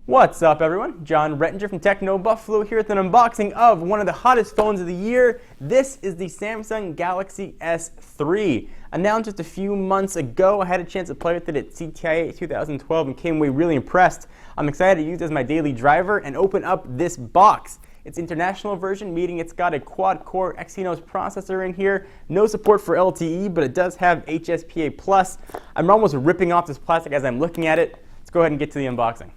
What's up, everyone? John Rettinger from Techno Buffalo here with an unboxing of one of the hottest phones of the year. This is the Samsung Galaxy S3. Announced just a few months ago. I had a chance to play with it at CTIA 2012 and came away really impressed. I'm excited to use it as my daily driver and open up this box. It's international version, meaning it's got a quad-core Exynos processor in here. No support for LTE, but it does have HSPA+. I'm almost ripping off this plastic as I'm looking at it. Let's go ahead and get to the unboxing.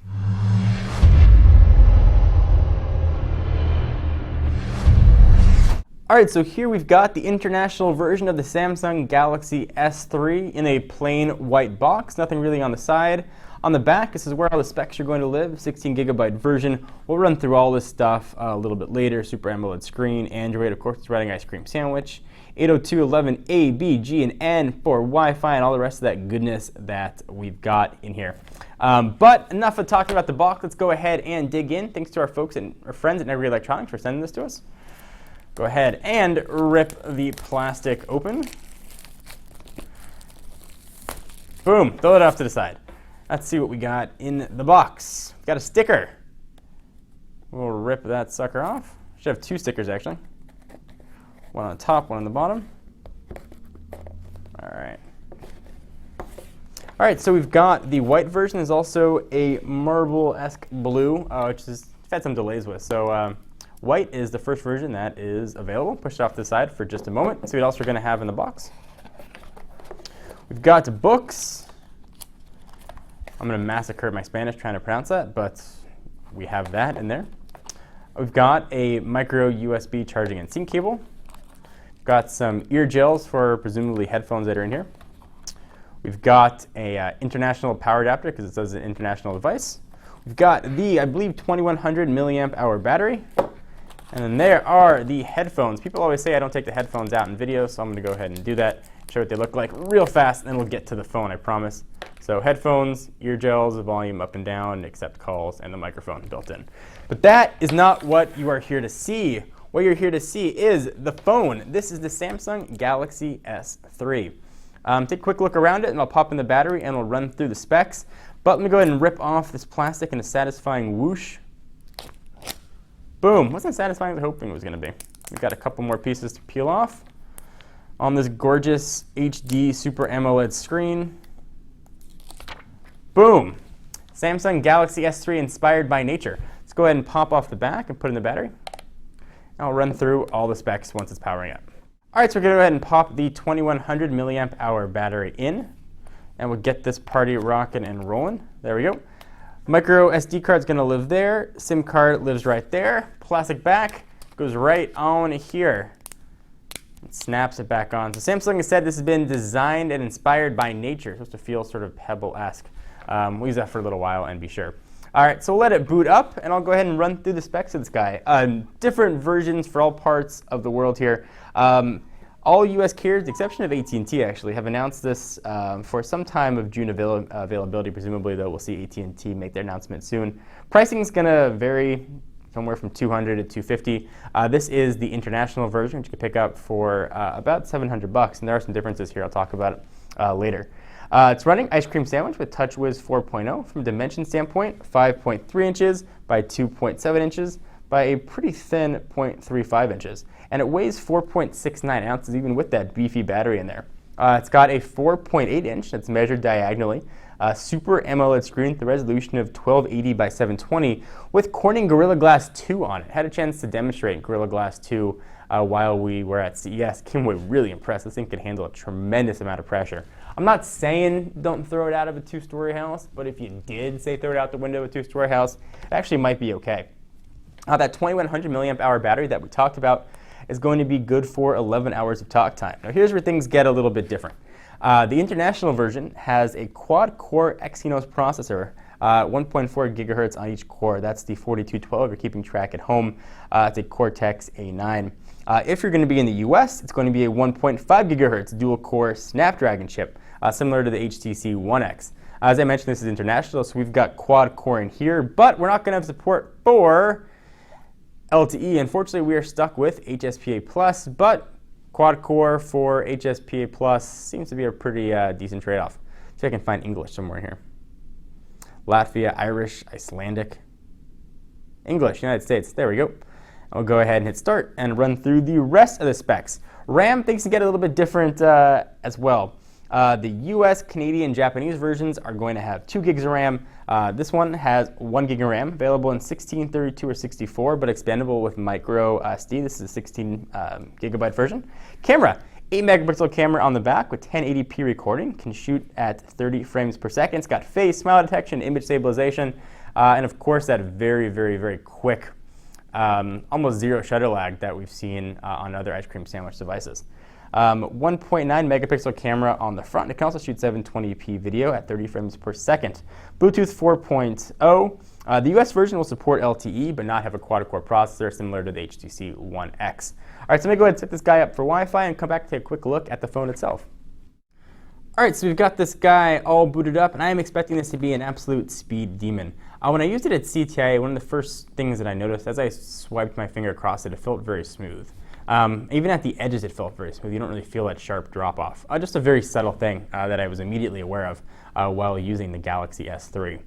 Alright, so here we've got the international version of the Samsung Galaxy S3 in a plain white box, nothing really on the side. On the back, this is where all the specs are going to live, 16GB version. We'll run through all this stuff a little bit later. Super AMOLED screen, Android, of course, it's writing ice cream sandwich, 802.11a, B, G, and N for Wi-Fi and all the rest of that goodness that we've got in here. But enough of talking about the box. Let's go ahead and dig in. Thanks to our folks and our friends at Every Electronics for sending this to us. Go ahead and rip the plastic open. Boom, throw it off to the side. Let's see what we got in the box. We've got a sticker. We'll rip that sucker off. Should have two stickers actually. One on the top, one on the bottom. All right, so we've got the white version. There's also a marble-esque blue, which is had some delays with. So white is the first version that is available. Push it off to the side for just a moment. See what else we're going to have in the box. We've got books. I'm going to massacre my Spanish trying to pronounce that, but we have that in there. We've got a micro USB charging and sync cable. We've got some ear gels for presumably headphones that are in here. We've got a international power adapter because it says an international device. We've got the, I believe, 2100 milliamp hour battery. And then there are the headphones. People always say I don't take the headphones out in video, so I'm going to go ahead and do that, show what they look like real fast, and then we'll get to the phone, I promise. So headphones, ear gels, the volume up and down, accept calls, and the microphone built in. But that is not what you are here to see. What you're here to see is the phone. This is the Samsung Galaxy S3. Take a quick look around it, and I'll pop in the battery, and we'll run through the specs. But let me go ahead and rip off this plastic in a satisfying whoosh. Boom. Wasn't as satisfying as I was hoping it was going to be. We've got a couple more pieces to peel off on this gorgeous HD Super AMOLED screen. Boom. Samsung Galaxy S3 inspired by nature. Let's go ahead and pop off the back and put in the battery. And I'll run through all the specs once it's powering up. All right, so we're going to go ahead and pop the 2100 milliamp hour battery in, and we'll get this party rocking and rolling. There we go. Micro SD card's going to live there. SIM card lives right there. Plastic back goes right on here. It snaps it back on. So Samsung has said this has been designed and inspired by nature. It's supposed to feel sort of Pebble-esque. We'll use that for a little while and be sure. All right, so we'll let it boot up, and I'll go ahead and run through the specs of this guy. Different versions for all parts of the world here. All U.S. carriers, with the exception of AT&T actually, have announced this for some time of June availability. Presumably, though, we'll see AT&T make their announcement soon. Pricing is going to vary somewhere from $200 to $250. This is the international version, which you can pick up for about $700, and there are some differences here. I'll talk about it later. It's running ice cream sandwich with TouchWiz 4.0. From a dimension standpoint, 5.3 inches by 2.7 inches by a pretty thin 0.35 inches. And it weighs 4.69 ounces, even with that beefy battery in there. It's got a 4.8 inch that's measured diagonally, Super AMOLED screen with the resolution of 1280 by 720 with Corning Gorilla Glass 2 on it. Had a chance to demonstrate Gorilla Glass 2 while we were at CES. Came away really impressed. This thing can handle a tremendous amount of pressure. I'm not saying don't throw it out of a two-story house, but if you did say throw it out the window of a two-story house, it actually might be okay. That 2100 milliamp hour battery that we talked about is going to be good for 11 hours of talk time. Now here's where things get a little bit different. The international version has a quad-core Exynos processor, 1.4 gigahertz on each core. That's the 4212 if you're keeping track at home. It's a Cortex A9. If you're going to be in the U.S., it's going to be a 1.5 gigahertz dual-core Snapdragon chip, similar to the HTC One X. As I mentioned, this is international, so we've got quad-core in here, but we're not going to have support for LTE. Unfortunately, we are stuck with HSPA+, but quad-core for HSPA+ seems to be a pretty decent trade-off. See if I can find English somewhere here. Latvia, Irish, Icelandic, English, United States. There we go. I'll go ahead and hit start and run through the rest of the specs. RAM, things can get a little bit different as well. The U.S., Canadian, Japanese versions are going to have 2 gigs of RAM. This one has 1 gig of RAM, available in 16, 32, or 64, but expandable with micro SD. This is a 16 gigabyte version. Camera, 8 megapixel camera on the back with 1080p recording. Can shoot at 30 frames per second. It's got face, smile detection, image stabilization, and of course that very, very, very quick, almost zero shutter lag that we've seen on other ice cream sandwich devices. 1.9 megapixel camera on the front. It can also shoot 720p video at 30 frames per second. Bluetooth 4.0. The US version will support LTE, but not have a quad-core processor similar to the HTC One X. All right, so let me go ahead and set this guy up for Wi-Fi and come back to take a quick look at the phone itself. All right, so we've got this guy all booted up, and I am expecting this to be an absolute speed demon. When I used it at CTI, one of the first things that I noticed as I swiped my finger across it, it felt very smooth. Even at the edges, it felt very smooth. You don't really feel that sharp drop-off. Just a very subtle thing that I was immediately aware of while using the Galaxy S3.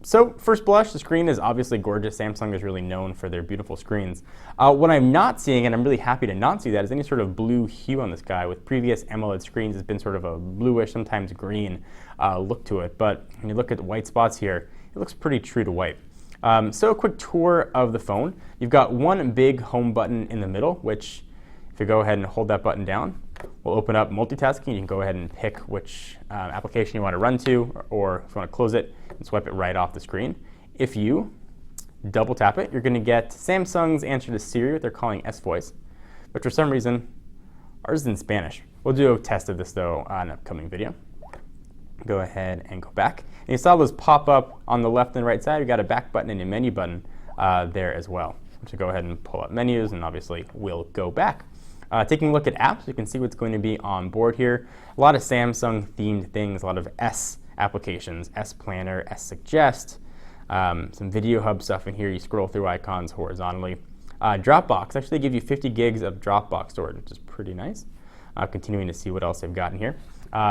So first blush, the screen is obviously gorgeous. Samsung is really known for their beautiful screens. What I'm not seeing, and I'm really happy to not see that, is any sort of blue hue on this guy. With previous AMOLED screens, it's been sort of a bluish, sometimes green look to it. But when you look at the white spots here, it looks pretty true to white. So a quick tour of the phone. You've got one big home button in the middle, which if you go ahead and hold that button down, will open up multitasking. You can go ahead and pick which application you want to run to, or if you want to close it, and swipe it right off the screen. If you double tap it, you're going to get Samsung's answer to Siri, what they're calling S-Voice, but for some reason, ours is in Spanish. We'll do a test of this, though, on an upcoming video. Go ahead and go back. And you saw those pop up on the left and right side. You've got a back button and a menu button there as well. So go ahead and pull up menus, and obviously we'll go back. Taking a look at apps, you can see what's going to be on board here. A lot of Samsung themed things, a lot of S applications, S Planner, S Suggest, some Video Hub stuff in here. You scroll through icons horizontally. Dropbox, actually they give you 50 gigs of Dropbox storage, which is pretty nice. Continuing to see what else they've got in here.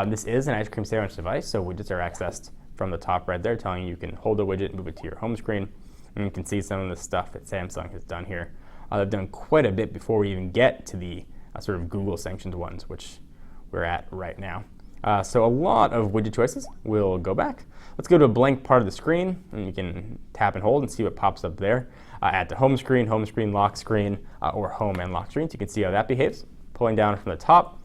This is an ice cream sandwich device, so widgets are accessed from the top right there, telling you can hold a widget and move it to your home screen. And you can see some of the stuff that Samsung has done here. They've done quite a bit before we even get to the sort of Google sanctioned ones, which we're at right now. So a lot of widget choices. We'll go back. Let's go to a blank part of the screen, and you can tap and hold and see what pops up there. Add to home screen, lock screen, or home and lock screen. So you can see how that behaves. Pulling down from the top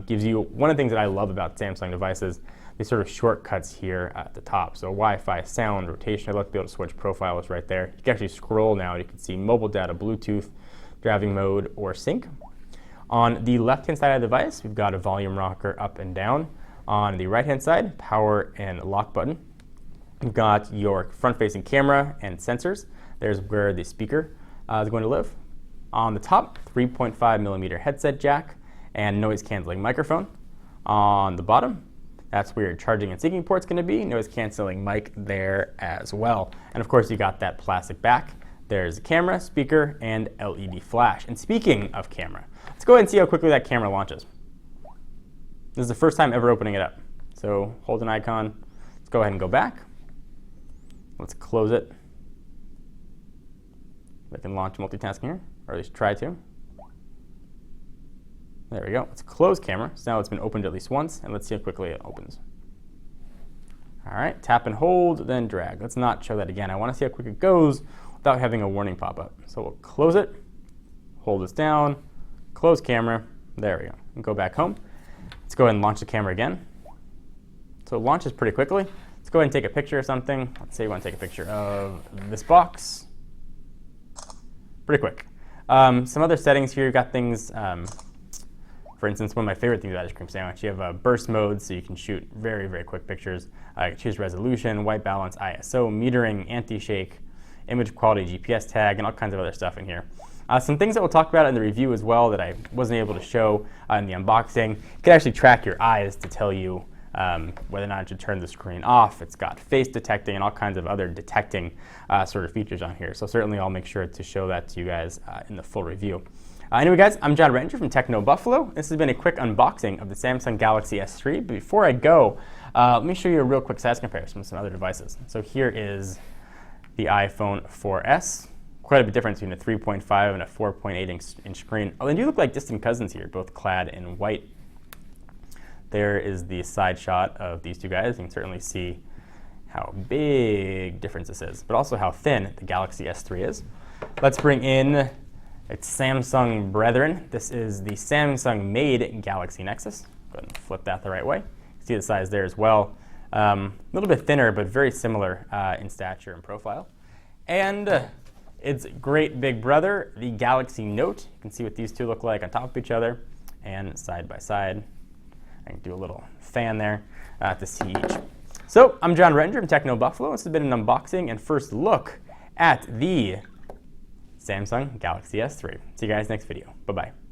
gives you one of the things that I love about Samsung devices, these sort of shortcuts here at the top. So Wi-Fi, sound, rotation. I'd love to be able to switch profiles right there. You can actually scroll now. You can see mobile data, Bluetooth, driving mode, or sync. On the left-hand side of the device, we've got a volume rocker up and down. On the right-hand side, power and lock button. You've got your front-facing camera and sensors. There's where the speaker is going to live. On the top, 3.5 millimeter headset jack and noise-canceling microphone. On the bottom, that's where your charging and syncing port's going to be. Noise-canceling mic there as well. And of course, you got that plastic back. There's a camera, speaker, and LED flash. And speaking of camera, let's go ahead and see how quickly that camera launches. This is the first time ever opening it up. So hold an icon. Let's go ahead and go back. Let's close it. I can launch multitasking here, or at least try to. There we go. Let's close camera. So now it's been opened at least once, and let's see how quickly it opens. All right, tap and hold, then drag. Let's not show that again. I want to see how quick it goes without having a warning pop up. So we'll close it, hold this down, close camera. There we go. And go back home. Let's go ahead and launch the camera again. So it launches pretty quickly. Let's go ahead and take a picture of something. Let's say we want to take a picture of this box. Pretty quick. Some other settings here. You've got things, for instance, one of my favorite things about ice cream sandwich, you have a burst mode, so you can shoot very, very quick pictures. You can choose resolution, white balance, ISO, metering, anti-shake, image quality, GPS tag, and all kinds of other stuff in here. Some things that we'll talk about in the review as well that I wasn't able to show in the unboxing. You can actually track your eyes to tell you whether or not it should turn the screen off. It's got face detecting and all kinds of other detecting sort of features on here. So certainly I'll make sure to show that to you guys in the full review. Anyway, guys, I'm John Ranger from Techno Buffalo. This has been a quick unboxing of the Samsung Galaxy S3. But before I go, Let me show you a real quick size comparison with some other devices. So here is the iPhone 4S. Quite a bit difference between a 3.5 and a 4.8 inch screen. Oh, they do look like distant cousins here, both clad in white. There is the side shot of these two guys. You can certainly see how big difference this is, but also how thin the Galaxy S3 is. Let's bring in its Samsung brethren. This is the Samsung-made Galaxy Nexus. Go ahead and flip that the right way. See the size there as well. A little bit thinner, but very similar in stature and profile. And its great big brother, the Galaxy Note. You can see what these two look like on top of each other and side by side. I can do a little fan there to see each. So I'm John Redinger from Techno Buffalo. This has been an unboxing and first look at the Samsung Galaxy S3. See you guys next video. Bye-bye.